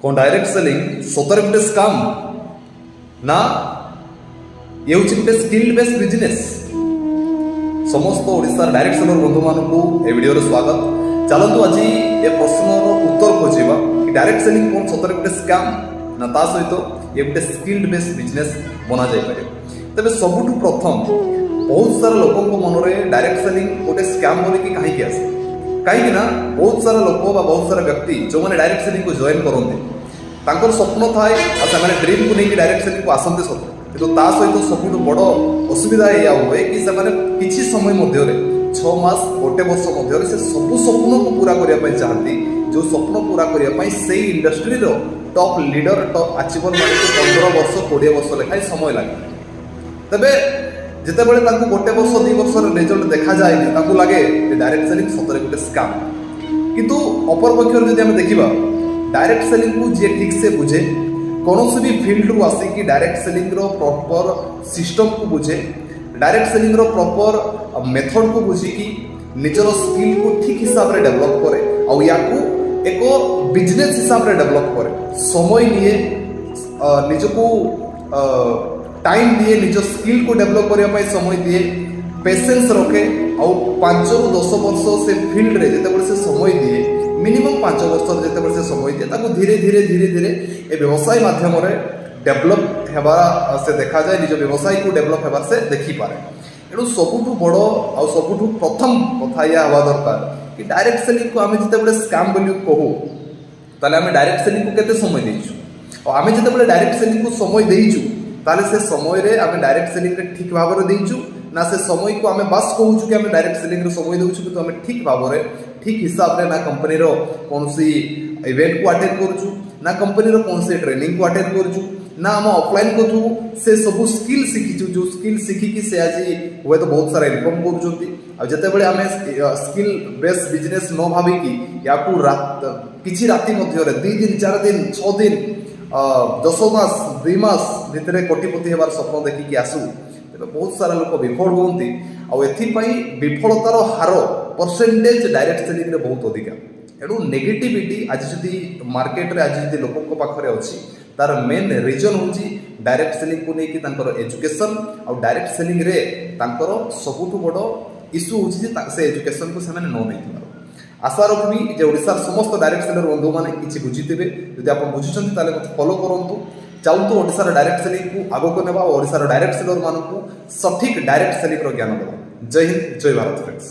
कौन direct selling सतरे गोटे स्काम ना ये हूँ गोटे स्किल बेस्ड बिजनेस। समस्त ओडिशार डायरेक्ट सेलर बंधु मानू ए वीडियो स्वागत। चलतु आज ये प्रश्नर उत्तर खोजा कि डायरेक्ट सेलिंग कौन सतरे गोटे स्काम ना ता सहित ये गोटे स्किल बेस्ड बिजनेस बना जाए। तेज सबुठ प्रथम बहुत सारा लोकों मन में डायरेक्ट सेलिंग गोटे स्काम बोलिकी कहीं आसे कहीं बहुत सारा लोक बहुत सारा व्यक्ति जो मैंने डायरेक्ट सेलिंग को जॉइन करते स्वप्न थाए से ड्रीम को लेकिन डायरेक्ट सेलिंग को आसते सत कि सहित सब बड़ असुविधा या हुए कि किसी समय मध्य 6 मास गोटे वर्ष मध्य से सब स्वप्न को पूरा करने चाहती जो स्वप्न पूरा करने से industry top leader top achiever मान 15 वर्ष 20 वर्ष लेखाएं समय लगे। तेरे जितेबाला गोटे वर्ष 2 वर्ष रिजल्ट देखा जाए लगे डायरेक्ट सेलिंग सतरे गोटे स्काम। किंतु अपर पक्ष जब आम देखा डायरेक्ट सेलिंग को जी ठीक से बुझे कौन भी फील्ड रू आसिकी डायरेक्ट सेलिंग प्रॉपर सिस्टम को बुझे डायरेक्ट सेलिंग प्रॉपर मेथड को बुझिकी निजर स्किल को ठीक हिसाब से डेवलप करे और या एक बिजनेस हिसाब से डेवलप करे समय लिए निजको टाइम दिए निज स्किल को डेवलप करने समय दिए पेशेंस रखे और 5 ରୁ 10 वर्ष से फील्ड रे जिते से समय दिए मिनिमम 5 वर्ष जिते से समय दिए धीरे धीरे धीरे धीरे ए व्यवसाय माध्यम डेवलप हेबा से देखा जाए निज व्यवसाय को डेवलप हेबार से देखी पारे। एणु सबुठ बड़ आ सबुठ प्रथम कथा या हवा दरकार कि डायरेक्ट सेलिंग को आम जिते स्काम बोली कहू ताले आम डायरेक्ट सेलिंग को केते समय देइछु और आम जिते डायरेक्ट सेलिंग को समय देइछु ताले से समय रे आम डायरेक्ट सेलिंग रे ठीक भाव में देइछु ना से समय को आम बास कहूँ कि आम डायरेक्ट सेलिंग समय देउछु कि आम ठीक भाव में ठीक हिसाब से ना कंपनी कौन सी इवेंट को अटेंड करूँ ना कंपनी कौन से ट्रेनिंग को अटेंड करूँ ना आम ऑफलाइन कथु से सब स्किल शिखीचु जो स्किल शिखिकी से आज हुए तो बहुत सारा इनकम करते आम स्किल बेस्ड बिजनेस न भाविकी या किसी राति मध्य 2 दिन 4 दिन 6 दिन 10 मास 2 मास भितर कोटिपति होवार स्वप्न देखिकी आसू तेज बहुत सारा लोक विफल होती विफलतार हार परसेंटेज डायरेक्ट सेलिंग बहुत अधिका। एणु नेगेटिविटी आज जदि मार्केट रे आज जदि लोकों पाखरे अच्छी तार मेन रिजन हूँ डायरेक्ट सेलिंग को लेकिन एजुकेशन और डायरेक्ट सेलिंग रे सबुठ बड़ इश्यू हूँ से एजुकेशन को से न नहीं। आशा रखी जे ओडिशार समस्त डायरेक्ट सेलर बंधु मैंने किसी बुझीथे जब आप बुझुं मत फॉलो करूँ चाहतु ओडिशार डायरेक्ट सेलिंग को आगक नेबा और ओडिशार डायरेक्ट सेलर मानू सठिक डायरेक्ट सेलिंग ज्ञान देवा। जय हिंद जय भारत फ्रेंड्स।